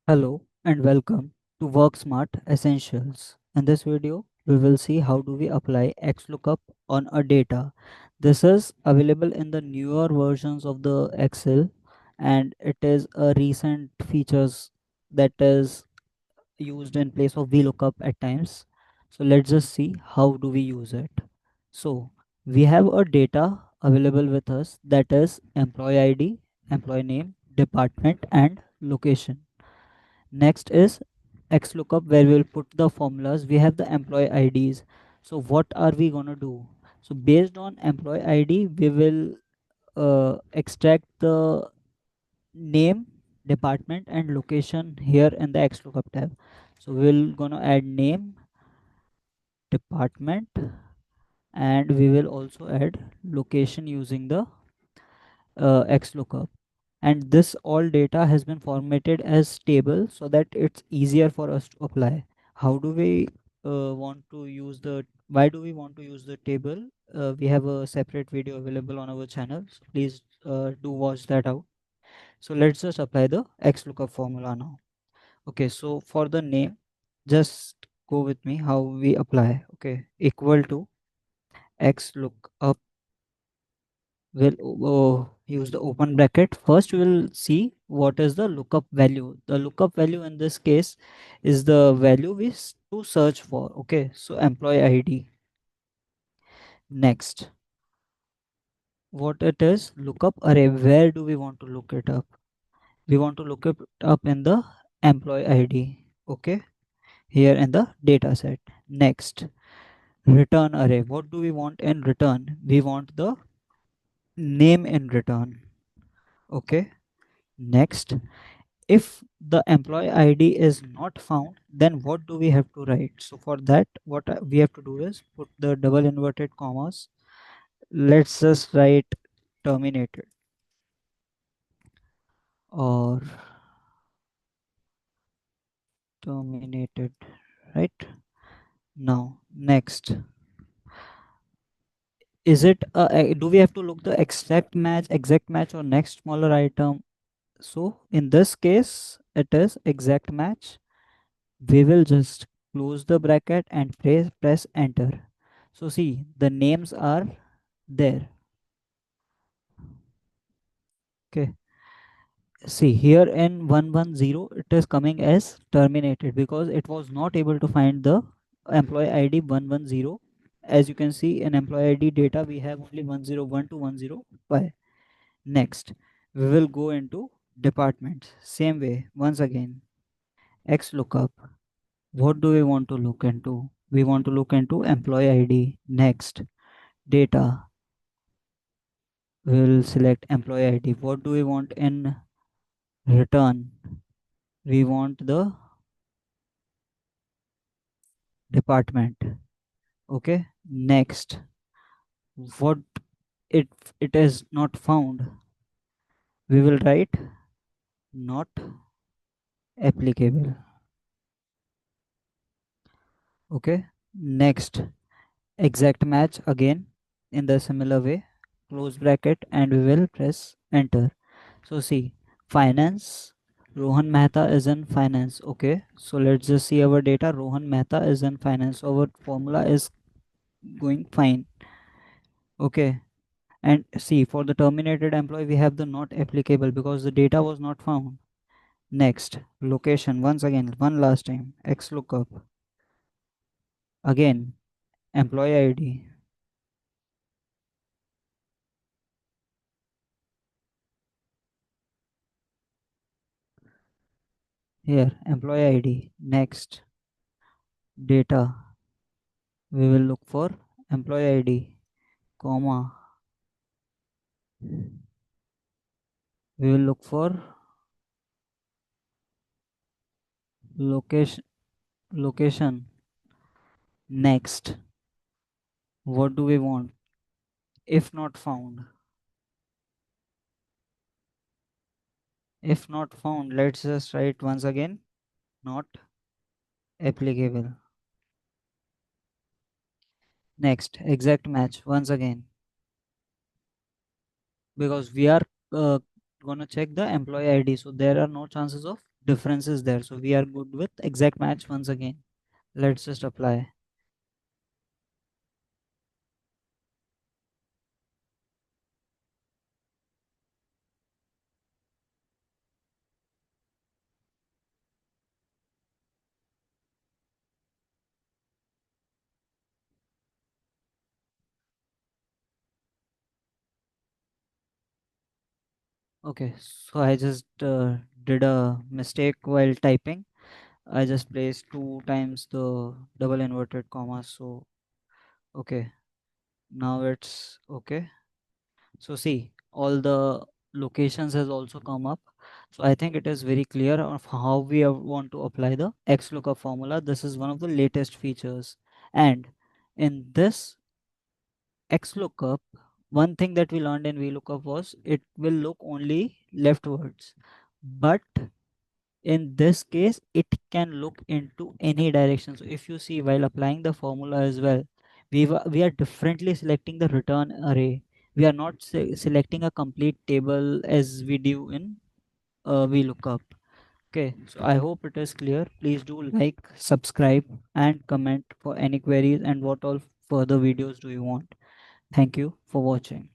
Hello and welcome to Work Smart Essentials. In this video, we will see how do we apply XLOOKUP on a data. This is available in the newer versions of the Excel, and it is a recent features that is used in place of VLOOKUP at times. So let's just see how do we use it. So we have a data available with us, that is employee ID, employee name, department and location. Next is XLOOKUP, where we will put the formulas. We have the employee IDs. So what are we going to do? So based on employee ID, we will extract the name, department and location here in the XLOOKUP tab. So we're going to add name, department, and we will also add location using the XLOOKUP. And this all data has been formatted as table so that it's easier for us to apply. How do we want to use the why do we want to use the table? We have a separate video available on our channel, so please do watch that out. So let's just apply the XLOOKUP formula now. Okay, so for the name, just go with me how we apply. Okay, equal to XLOOKUP will use the open bracket. First we will see what is the lookup value. The lookup value in this case is the value to search for. Okay, so employee ID. Next, what it is, lookup array. Where do we want to look it up? We want to look it up in the employee ID. Okay, here in the data set. Next, return array. What do we want in return? We want the name in return. Okay, next, if the employee ID is not found, then what do we have to write? So for that, what we have to do is put the double inverted commas. Let's just write terminated or terminated, right? Now next, is it do we have to look the exact match or next smaller item? So in this case it is exact match. We will just close the bracket and press enter. So see, the names are there. Okay, see here in 110 it is coming as terminated because it was not able to find the employee ID 110. As you can see, in employee ID data we have only 101 to 105. Next, we will go into departments. Same way, once again, XLOOKUP. What do we want to look into? We want to look into employee ID. Next, data. We will select employee ID. What do we want in return? We want the department. Okay. Next, what it it is not found. We will write not applicable. Okay. Next, exact match again in the similar way. Close bracket and we will press enter. So see, finance, Rohan Mehta is in finance. Okay, so let's just see our data. Rohan Mehta is in finance. Our formula is going fine. Okay, and see, for the terminated employee we have the not applicable because the data was not found. Next, location. Once again, one last time, XLOOKUP. Again, employee ID. Here, employee ID. Next, data. We will look for employee ID, comma. We will look for location. Next, what do we want? If not found. If not found, let's just write once again, not applicable. Next, exact match once again, because we are uh, gonna check the employee ID, so there are no chances of difference is there. So we are good with exact match once again. Let's just apply. Okay, so I just did a mistake while typing. I just placed two times the double inverted comma. So okay, now it's okay. So see, all the locations has also come up. So I think it is very clear of how we want to apply the XLOOKUP formula. This is one of the latest features. And in this XLOOKUP, one thing that we learned in VLOOKUP was it will look only leftwards. But in this case, it can look into any direction. So if you see while applying the formula as well, we are differently selecting the return array. We are not selecting a complete table as we do in VLOOKUP. Okay, so I hope it is clear. Please do like, subscribe, and comment for any queries and what all further videos do you want. Thank you for watching.